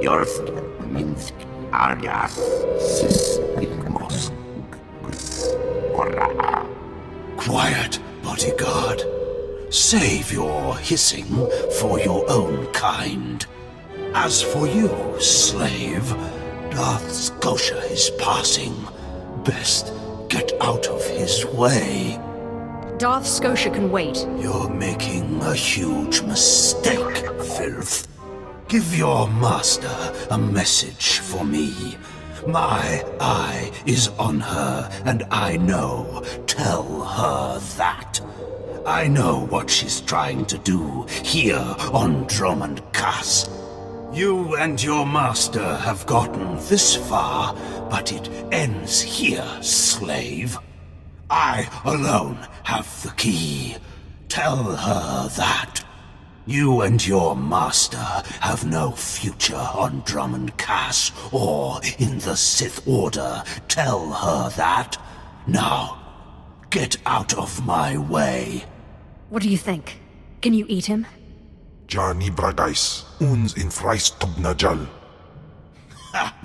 Yorsk Minsk Arias Sismos. Quiet, bodyguard. Save your hissing for your own kind. As for you, slave, Darth Scotia is passing. Best get out of his way. Darth Scotia can wait. You're making a huge mistake, filth. Give your master a message for me. My eye is on her, and I know. Tell her that. I know what she's trying to do here on Dromund Kaas. You and your master have gotten this far, but it ends here, slave. I alone have the key. Tell her that. You and your master have no future on Dromund Kaas or in the Sith Order. Tell her that. Now, get out of my way. What do you think? Can you eat him? Jani Bragais, uns in Freistobnajal. Ha!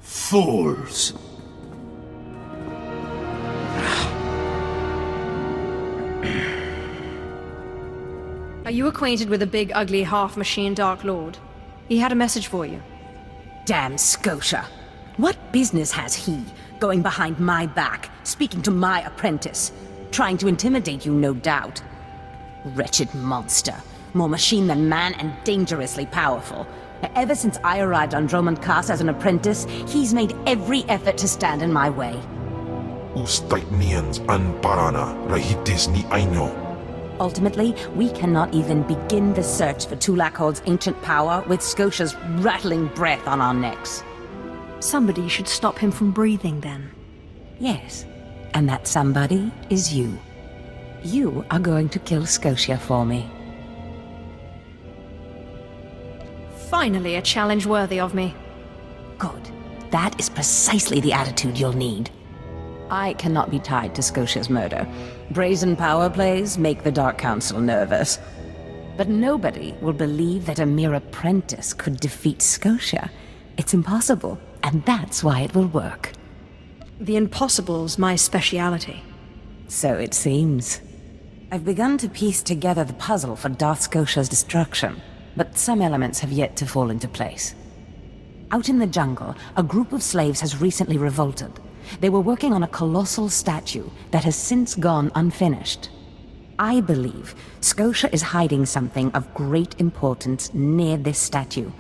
Fools! Are you acquainted with the big, ugly, half-machine Dark Lord? He had a message for you. Damn Scotia. What business has he going behind my back, speaking to my apprentice? Trying to intimidate you, no doubt. Wretched monster. More machine than man and dangerously powerful. Ever since I arrived on Dromund Kaas as an apprentice, he's made every effort to stand in my way. Ustaitnians an parana, rahitis ni aino. Ultimately, we cannot even begin the search for Twi'lek Hold's ancient power with Scotia's rattling breath on our necks. Somebody should stop him from breathing, then. Yes, and that somebody is you. You are going to kill Scotia for me. Finally, a challenge worthy of me. Good. That is precisely the attitude you'll need. I cannot be tied to Scotia's murder. Brazen power plays make the Dark Council nervous. But nobody will believe that a mere apprentice could defeat Scotia. It's impossible, and that's why it will work. The impossible's my speciality. So it seems. I've begun to piece together the puzzle for Darth Scotia's destruction, but some elements have yet to fall into place. Out in the jungle, a group of slaves has recently revolted. They were working on a colossal statue that has since gone unfinished. I believe Scotia is hiding something of great importance near this statue.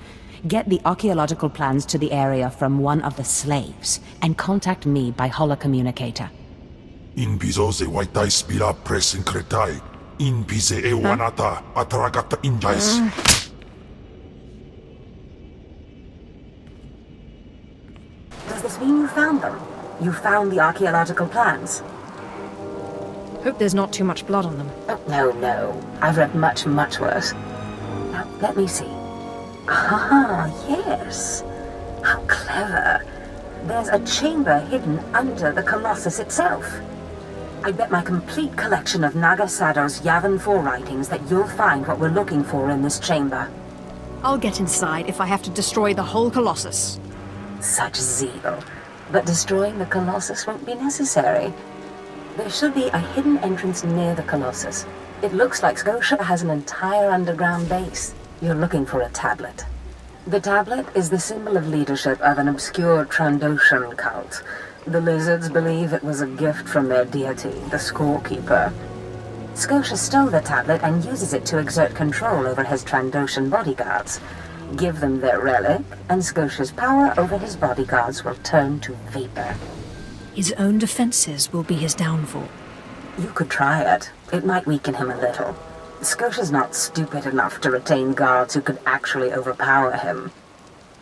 Get the archaeological plans to the area from one of the slaves, and contact me by holocommunicator. In bizo se waitai spira press incretai. In bize e wanata ataragata injais. Does this mean you found them? You found the archaeological plans? Hope there's not too much blood on them. Oh, no. I've read much, much worse. Now, let me see. Ah, yes. How clever. There's a chamber hidden under the Colossus itself. I bet my complete collection of Naga Sado's Yavin 4 writings that you'll find what we're looking for in this chamber. I'll get inside if I have to destroy the whole Colossus. Such zeal. But destroying the Colossus won't be necessary. There should be a hidden entrance near the Colossus. It looks like Scotia has an entire underground base. You're looking for a tablet. The tablet is the symbol of leadership of an obscure Trandoshan cult. The lizards believe it was a gift from their deity, the Scorekeeper. Scotia stole the tablet and uses it to exert control over his Trandoshan bodyguards. Give them their relic, and Scotia's power over his bodyguards will turn to vapor. His own defenses will be his downfall. You could try it. It might weaken him a little. Scotia's not stupid enough to retain guards who could actually overpower him.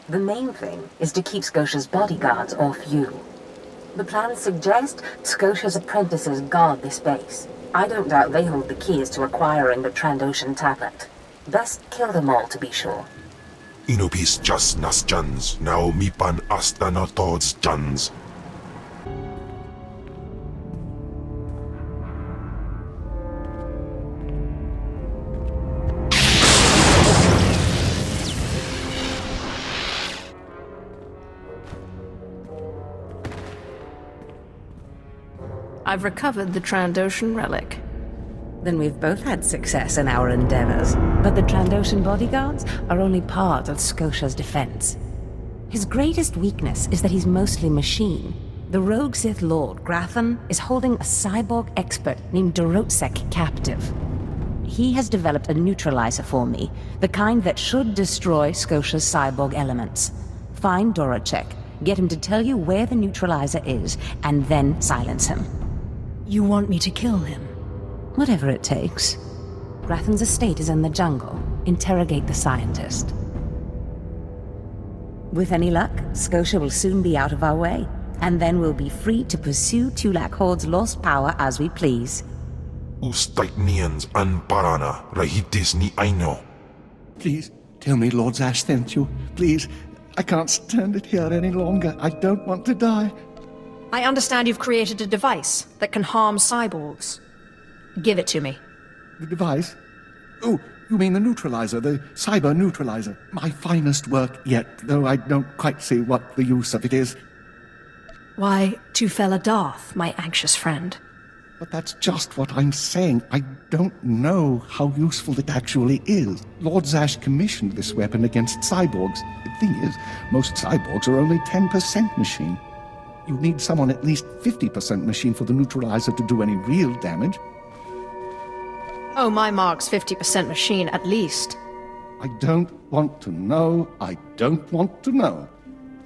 The main thing is to keep Scotia's bodyguards off you. The plans suggest Scotia's apprentices guard this base. I don't doubt they hold the keys to acquiring the Trandoshan tablet. Best kill them all to be sure. Inopis just nas jans, now mipan astana tods jans. I've recovered the Trandoshan relic. Then we've both had success in our endeavors. But the Trandoshan bodyguards are only part of Scotia's defense. His greatest weakness is that he's mostly machine. The rogue Sith Lord, Grathan, is holding a cyborg expert named Twi'lek captive. He has developed a neutralizer for me, the kind that should destroy Scotia's cyborg elements. Find Doracek, get him to tell you where the neutralizer is, and then silence him. You want me to kill him? Whatever it takes. Grathan's estate is in the jungle. Interrogate the scientist. With any luck, Scotia will soon be out of our way, and then we'll be free to pursue Twi'lek Horde's lost power as we please. Ustaiknians an parana, rahitis ni aino. Please, tell me Lord Zash sent you. Please, I can't stand it here any longer. I don't want to die. I understand you've created a device that can harm cyborgs. Give it to me. The device? Oh, you mean the neutralizer, the cyber neutralizer. My finest work yet, though I don't quite see what the use of it is. Why, to fell a Darth, my anxious friend. But that's just what I'm saying. I don't know how useful it actually is. Lord Zash commissioned this weapon against cyborgs. The thing is, most cyborgs are only 10% machine. You need someone at least 50% machine for the neutralizer to do any real damage. Oh, my mark's 50% machine, at least. I don't want to know. I don't want to know.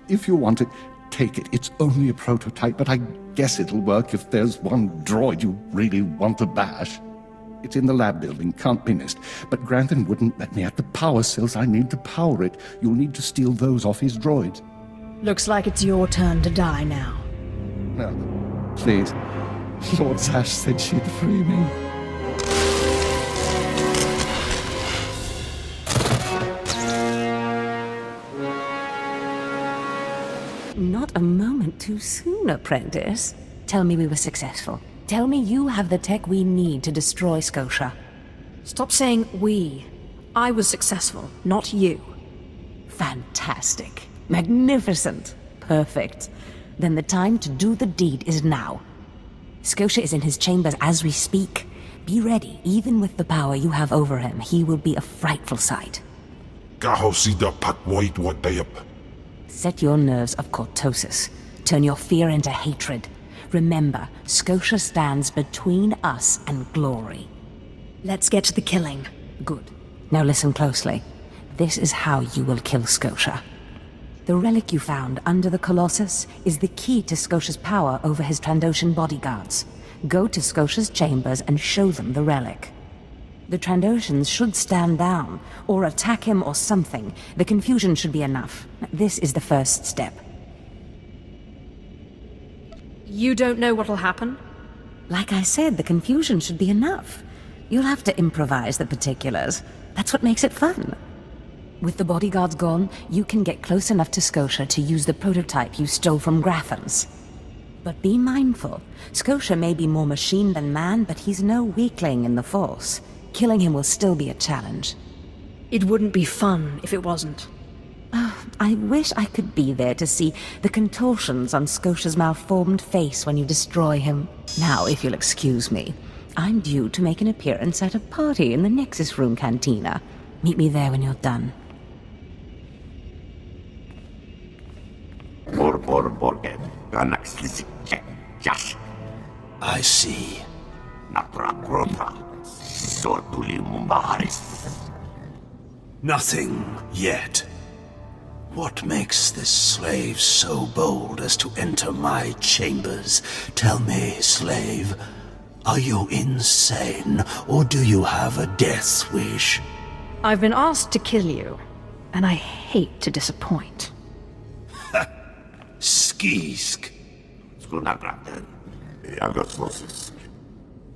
If you want it, take it. It's only a prototype, but I guess it'll work if there's one droid you really want to bash. It's in the lab building, can't be missed. But Grantham wouldn't let me at the power cells I need to power it. You'll need to steal those off his droids. Looks like it's your turn to die now. No, please. Lord Zash said she'd free me. Not a moment too soon, apprentice. Tell me we were successful. Tell me you have the tech we need to destroy Scotia. Stop saying we. I was successful, not you. Fantastic. Magnificent. Perfect. Then the time to do the deed is now. Scotia is in his chambers as we speak. Be ready. Even with the power you have over him, he will be a frightful sight. Kahosida patmoit wadayap. Set your nerves of cortosis. Turn your fear into hatred. Remember, Scotia stands between us and glory. Let's get to the killing. Good. Now listen closely. This is how you will kill Scotia. The relic you found under the Colossus is the key to Scotia's power over his Trandoshan bodyguards. Go to Scotia's chambers and show them the relic. The Trandoshans should stand down, or attack him or something. The confusion should be enough. This is the first step. You don't know what'll happen? Like I said, the confusion should be enough. You'll have to improvise the particulars. That's what makes it fun. With the bodyguards gone, you can get close enough to Scotia to use the prototype you stole from Grathan's. But be mindful. Scotia may be more machine than man, but he's no weakling in the Force. Killing him will still be a challenge. It wouldn't be fun if it wasn't. I wish I could be there to see the contortions on Scotia's malformed face when you destroy him. Now, if you'll excuse me, I'm due to make an appearance at a party in the Nexus Room Cantina. Meet me there when you're done. I see. Nothing yet. What makes this slave so bold as to enter my chambers? Tell me, slave, are you insane, or do you have a death wish? I've been asked to kill you, and I hate to disappoint. Skisk.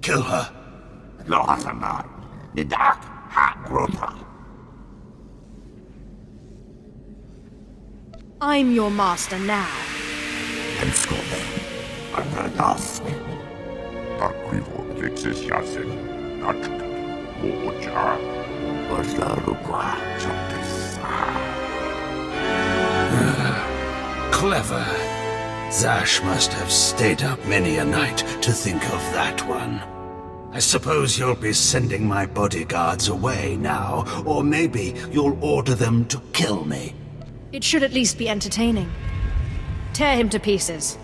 Kill her. I'm your master now. Clever. Zash must have stayed up many a night to think of that one. I suppose you'll be sending my bodyguards away now, or maybe you'll order them to kill me. It should at least be entertaining. Tear him to pieces.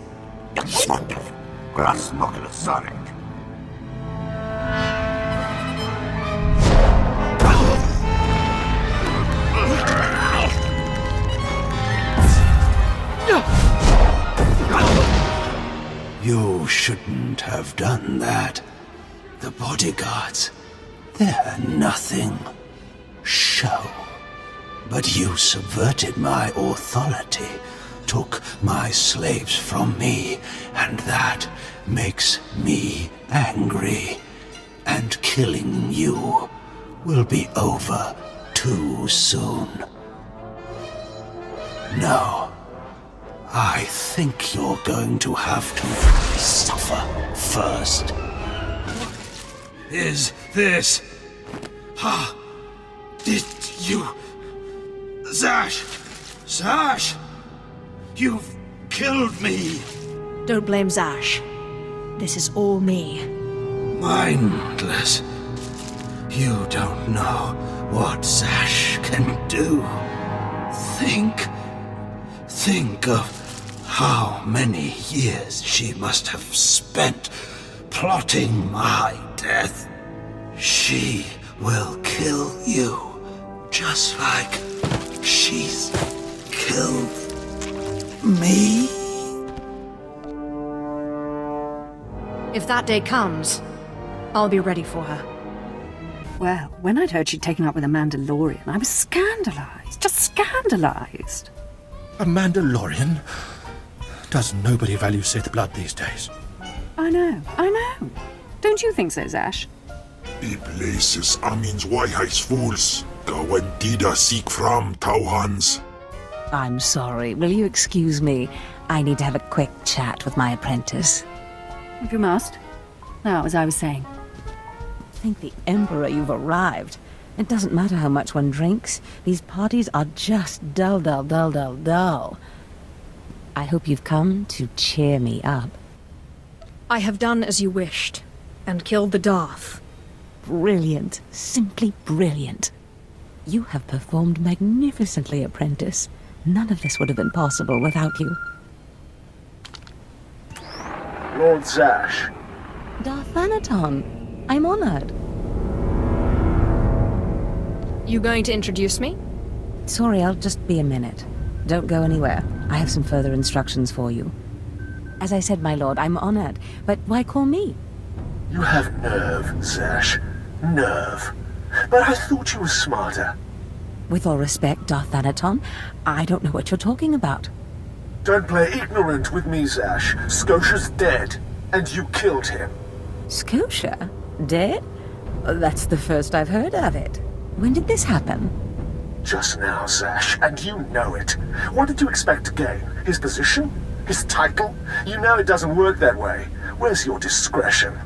You shouldn't have done that. The bodyguards, they're nothing. Show. But you subverted my authority, took my slaves from me, and that makes me angry. And killing you will be over too soon. No. I think you're going to have to suffer first. Is this... Did you... Zash! Zash! You've killed me! Don't blame Zash. This is all me. Mindless. You don't know what Zash can do. Think of how many years she must have spent plotting my death. She will kill you, just like she's killed me. If that day comes, I'll be ready for her. Well, when I'd heard she'd taken up with a Mandalorian, I was scandalized. Just scandalized. A Mandalorian? Does nobody value Sith blood these days? I know. Don't you think so, Zash? The places Amin's Waiheis fools. Gawantida seek from Tauhans. I'm sorry. Will you excuse me? I need to have a quick chat with my apprentice. If you must. Now, as I was saying. Thank the Emperor you've arrived. It doesn't matter how much one drinks. These parties are just dull. I hope you've come to cheer me up. I have done as you wished, and killed the Darth. Brilliant. Simply brilliant. You have performed magnificently, apprentice. None of this would have been possible without you. Lord Zash. Darth Thanaton, I'm honored. You going to introduce me? Sorry, I'll just be a minute. Don't go anywhere. I have some further instructions for you. As I said, my lord, I'm honored, but why call me? You have nerve, Zash. Nerve. But I thought you were smarter. With all respect, Darth Thanaton, I don't know what you're talking about. Don't play ignorant with me, Zash. Scotia's dead, and you killed him. Scotia? Dead? That's the first I've heard of it. When did this happen? Just now, Zash, and you know it. What did you expect to gain? His position? His title? You know it doesn't work that way. Where's your discretion?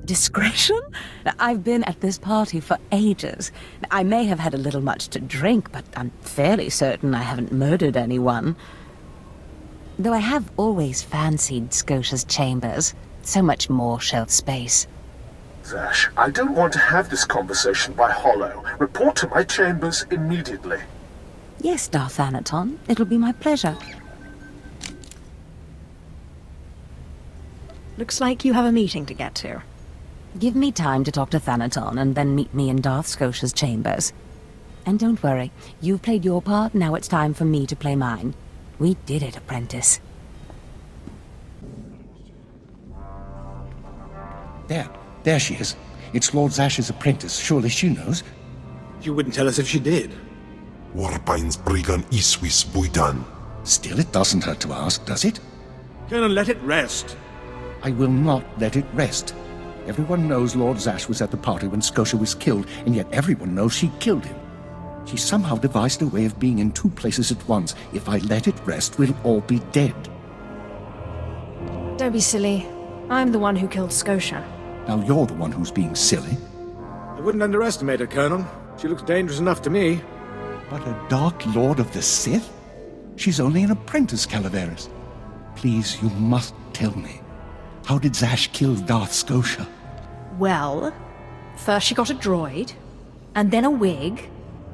Discretion? I've been at this party for ages. I may have had a little much to drink, but I'm fairly certain I haven't murdered anyone. Though I have always fancied Scotia's chambers. So much more shelf space. Zash, I don't want to have this conversation by hollow. Report to my chambers immediately. Yes, Darth Thanaton. It'll be my pleasure. Looks like you have a meeting to get to. Give me time to talk to Thanaton, and then meet me in Darth Scotia's chambers. And don't worry, you've played your part, now it's time for me to play mine. We did it, apprentice. There she is. It's Lord Zash's apprentice. Surely she knows. You wouldn't tell us if she did. Warpine's Brigan Iswis Buidan. Still, it doesn't hurt to ask, does it? Colonel, let it rest. I will not let it rest. Everyone knows Lord Zash was at the party when Scotia was killed, and yet everyone knows she killed him. She somehow devised a way of being in two places at once. If I let it rest, we'll all be dead. Don't be silly. I'm the one who killed Scotia. Now you're the one who's being silly. I wouldn't underestimate her, Colonel. She looks dangerous enough to me. But a Dark Lord of the Sith? She's only an apprentice, Calaveras. Please, you must tell me. How did Zash kill Darth Scotia? Well, first she got a droid, and then a wig.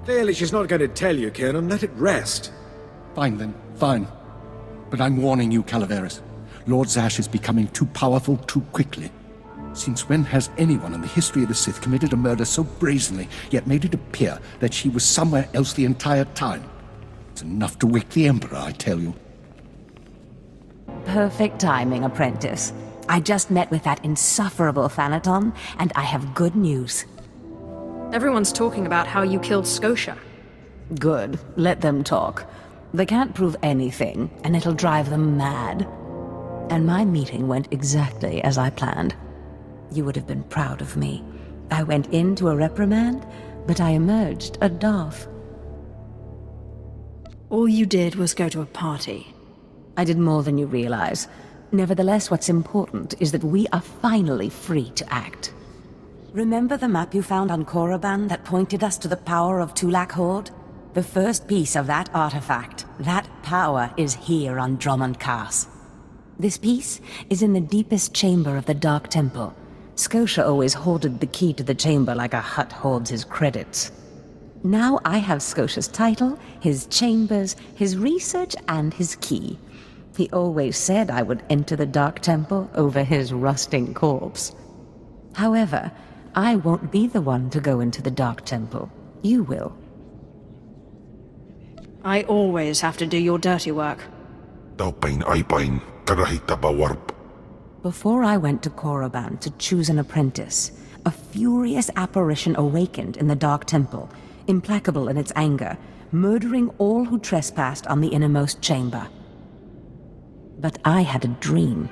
Clearly she's not going to tell you, Kiernan. Let it rest. Fine then, fine. But I'm warning you, Calaveras. Lord Zash is becoming too powerful too quickly. Since when has anyone in the history of the Sith committed a murder so brazenly, yet made it appear that she was somewhere else the entire time? It's enough to wake the Emperor, I tell you. Perfect timing, apprentice. I just met with that insufferable Thanaton, and I have good news. Everyone's talking about how you killed Scotia. Good. Let them talk. They can't prove anything, and it'll drive them mad. And my meeting went exactly as I planned. You would have been proud of me. I went into a reprimand, but I emerged a Darth. All you did was go to a party. I did more than you realize. Nevertheless, what's important is that we are finally free to act. Remember the map you found on Korriban that pointed us to the power of Twi'lek Horde? The first piece of that artifact, that power, is here on Dromund Kaas. This piece is in the deepest chamber of the Dark Temple. Scotia always hoarded the key to the chamber like a Hutt hoards his credits. Now I have Scotia's title, his chambers, his research, and his key. He always said I would enter the Dark Temple over his rusting corpse. However, I won't be the one to go into the Dark Temple. You will. I always have to do your dirty work. Before I went to Korriban to choose an apprentice, a furious apparition awakened in the Dark Temple, implacable in its anger, murdering all who trespassed on the innermost chamber. But I had a dream.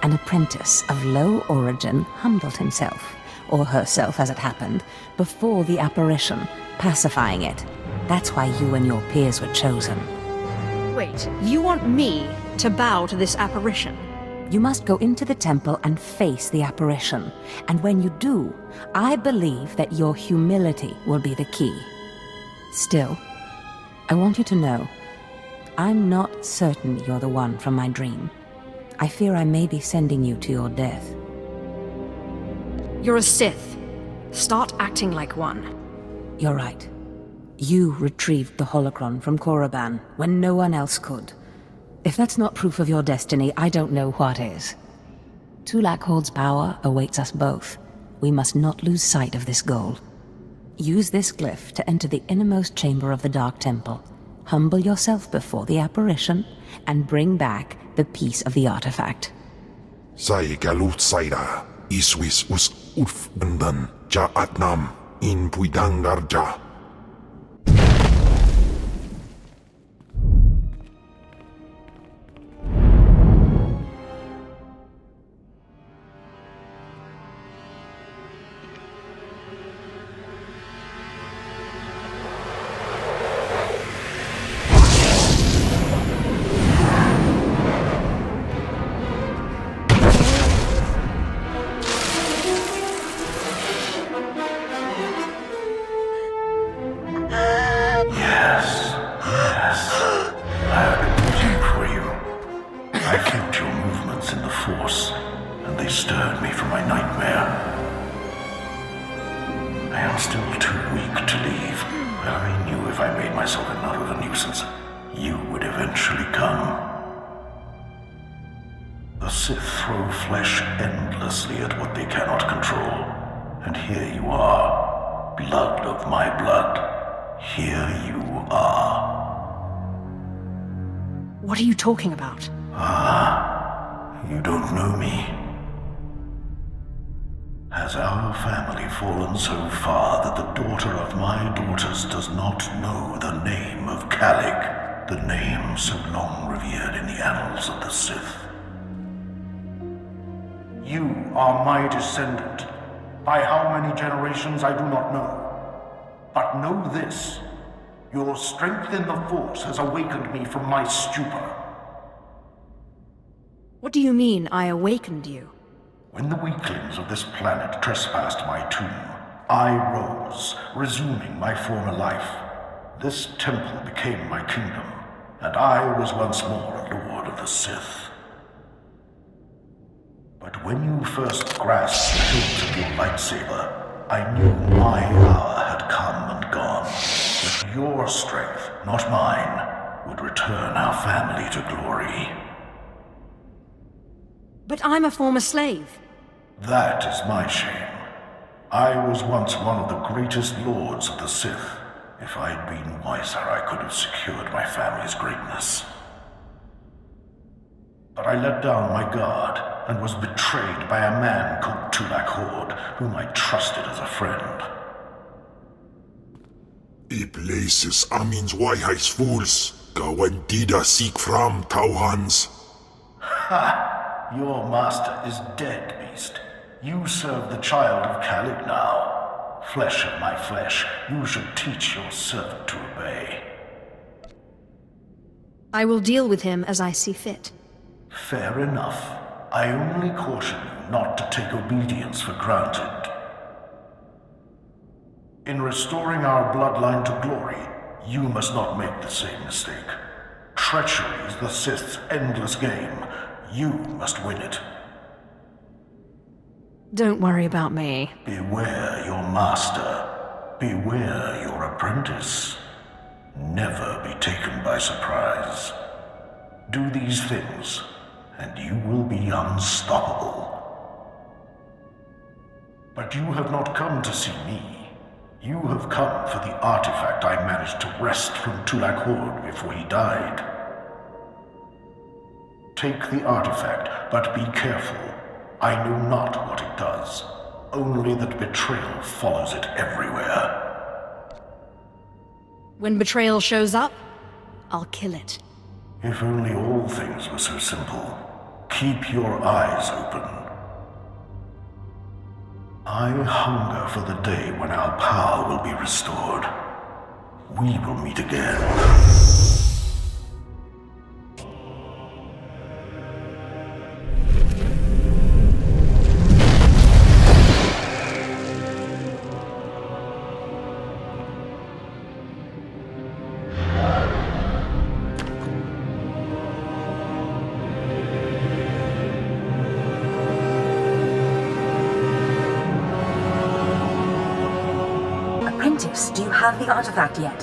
An apprentice of low origin humbled himself, or herself as it happened, before the apparition, pacifying it. That's why you and your peers were chosen. Wait, you want me to bow to this apparition? You must go into the temple and face the apparition. And when you do, I believe that your humility will be the key. Still, I want you to know, I'm not certain you're the one from my dream. I fear I may be sending you to your death. You're a Sith. Start acting like one. You're right. You retrieved the holocron from Korriban when no one else could. If that's not proof of your destiny, I don't know what is. Twi'lek Horde's power awaits us both. We must not lose sight of this goal. Use this glyph to enter the innermost chamber of the Dark Temple. Humble yourself before the apparition, and bring back the piece of the artifact. Sai galut saira, iswis us urf bendan, ja atnam, in puidangarja. The Sith throw flesh endlessly at what they cannot control. And here you are, blood of my blood. Here you are. What are you talking about? You don't know me. Has our family fallen so far that the daughter of my daughters does not know the name of Calic, the name so long revered in the annals of the Sith? You are my descendant. By how many generations I do not know. But know this, your strength in the Force has awakened me from my stupor. What do you mean, I awakened you? When the weaklings of this planet trespassed my tomb, I rose, resuming my former life. This temple became my kingdom, and I was once more a lord of the Sith. But when you first grasped the hilt of your lightsaber, I knew my hour had come and gone. That your strength, not mine, would return our family to glory. But I'm a former slave. That is my shame. I was once one of the greatest lords of the Sith. If I'd been wiser, I could have secured my family's greatness. But I let down my guard and was betrayed by a man called Twi'lek Horde, whom I trusted as a friend. I places amins wajhajs fools, gawen dida seek from Tauhans. Ha! Your master is dead, beast. You serve the child of Khalid now. Flesh of my flesh, you should teach your servant to obey. I will deal with him as I see fit. Fair enough. I only caution you not to take obedience for granted. In restoring our bloodline to glory, you must not make the same mistake. Treachery is the Sith's endless game. You must win it. Don't worry about me. Beware your master. Beware your apprentice. Never be taken by surprise. Do these things, and you will be unstoppable. But you have not come to see me. You have come for the artifact I managed to wrest from Twi'lek Horde before he died. Take the artifact, but be careful. I know not what it does, only that betrayal follows it everywhere. When betrayal shows up, I'll kill it. If only all things were so simple. Keep your eyes open. I hunger for the day when our power will be restored. We will meet again. Do you have the artifact yet?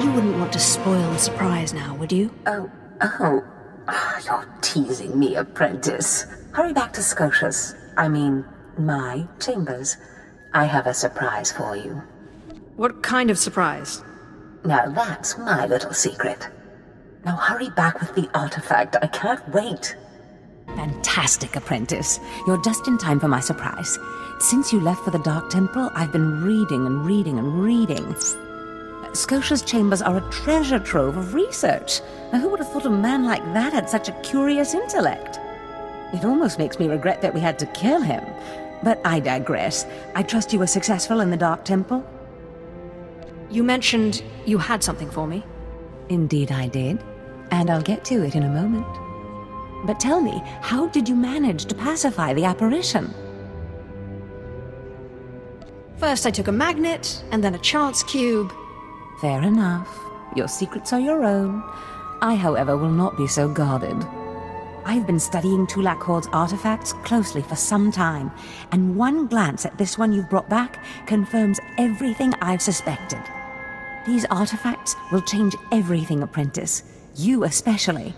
You wouldn't want to spoil the surprise now, would you? Oh. You're teasing me, apprentice. Hurry back to Scotia's. I mean, my chambers. I have a surprise for you. What kind of surprise? Now that's my little secret. Now hurry back with the artifact. I can't wait. Fantastic, apprentice. You're just in time for my surprise. Since you left for the Dark Temple, I've been reading and reading and reading. Scotia's chambers are a treasure trove of research. Now, who would have thought a man like that had such a curious intellect? It almost makes me regret that we had to kill him. But I digress. I trust you were successful in the Dark Temple? You mentioned you had something for me. Indeed I did. And I'll get to it in a moment. But tell me, how did you manage to pacify the apparition? First I took a magnet, and then a chance cube. Fair enough. Your secrets are your own. I, however, will not be so guarded. I've been studying Twi'lek Horde's artifacts closely for some time, and one glance at this one you've brought back confirms everything I've suspected. These artifacts will change everything, apprentice. You especially.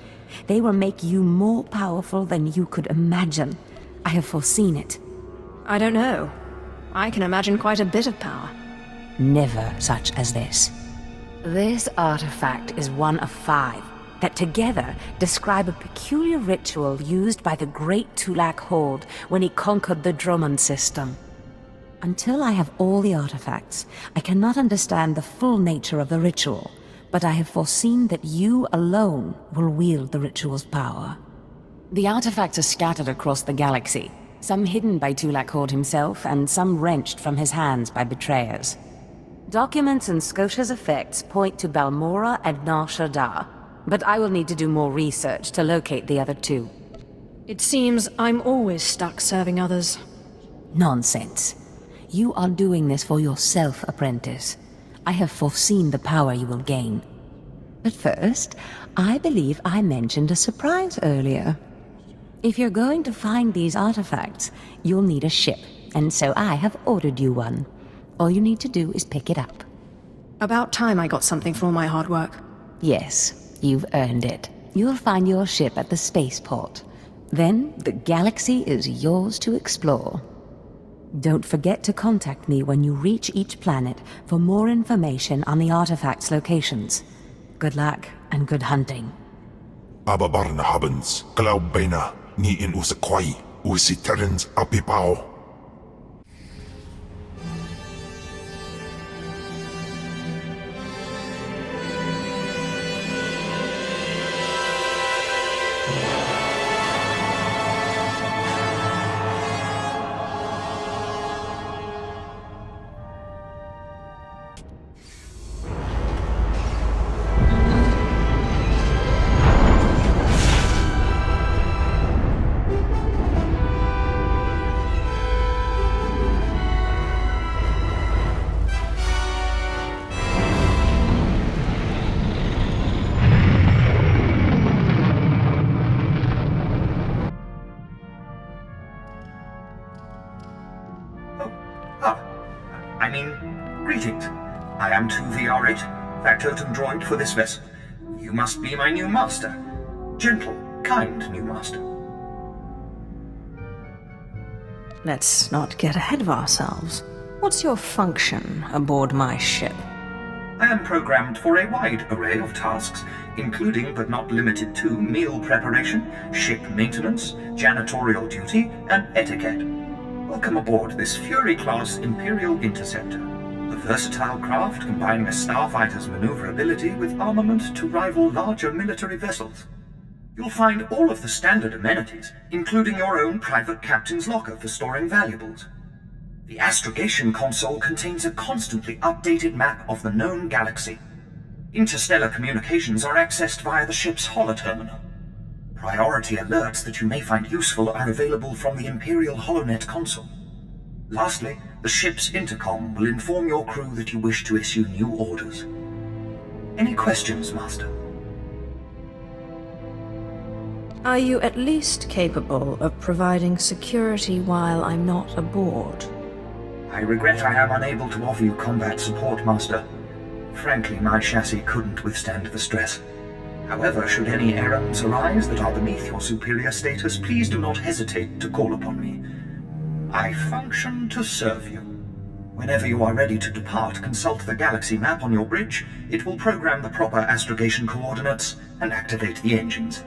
They will make you more powerful than you could imagine. I have foreseen it. I don't know. I can imagine quite a bit of power. Never such as this. This artifact is one of 5 that together describe a peculiar ritual used by the great Twi'lek Horde when he conquered the Dromund system. Until I have all the artifacts, I cannot understand the full nature of the ritual, but I have foreseen that you alone will wield the ritual's power. The artifacts are scattered across the galaxy, some hidden by Twi'lek Horde himself, and some wrenched from his hands by betrayers. Documents and Scotia's effects point to Balmora and Nar Shaddaa, but I will need to do more research to locate the other 2. It seems I'm always stuck serving others. Nonsense. You are doing this for yourself, apprentice. I have foreseen the power you will gain. But first, I believe I mentioned a surprise earlier. If you're going to find these artifacts, you'll need a ship, and so I have ordered you one. All you need to do is pick it up. About time I got something for all my hard work. Yes, you've earned it. You'll find your ship at the spaceport. Then, the galaxy is yours to explore. Don't forget to contact me when you reach each planet for more information on the artifacts' locations. Good luck, and good hunting. Ababarna habens, Glaubena, ni in usakwai, usiterens apipao. Greetings. I am 2VR8, factotum droid for this vessel. You must be my new master. Gentle, kind new master. Let's not get ahead of ourselves. What's your function aboard my ship? I am programmed for a wide array of tasks, including but not limited to meal preparation, ship maintenance, janitorial duty, and etiquette. Welcome aboard this Fury-class Imperial Interceptor. A versatile craft combining a starfighter's maneuverability with armament to rival larger military vessels. You'll find all of the standard amenities, including your own private captain's locker for storing valuables. The astrogation console contains a constantly updated map of the known galaxy. Interstellar communications are accessed via the ship's holoterminal. Priority alerts that you may find useful are available from the Imperial HoloNet console. Lastly, the ship's intercom will inform your crew that you wish to issue new orders. Any questions, Master? Are you at least capable of providing security while I'm not aboard? I regret I am unable to offer you combat support, Master. Frankly, my chassis couldn't withstand the stress. However, should any errands arise that are beneath your superior status, please do not hesitate to call upon me. I function to serve you. Whenever you are ready to depart, consult the galaxy map on your bridge. It will program the proper astrogation coordinates and activate the engines.